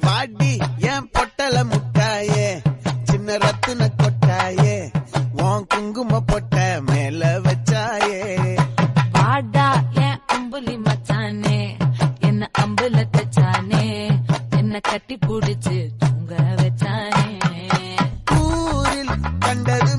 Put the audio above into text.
பாடி என் பொட்டல முட்டாயே சின்ன ரத்தின கொட்டாயே உன் குங்கும பொட்ட மேல வச்சாயே பாடா என் அம்புலி மச்சானே என்ன அம்புல தச்சானே என்ன கட்டி புடிச்சு தூங்க வச்சானே ஊரில் கண்டது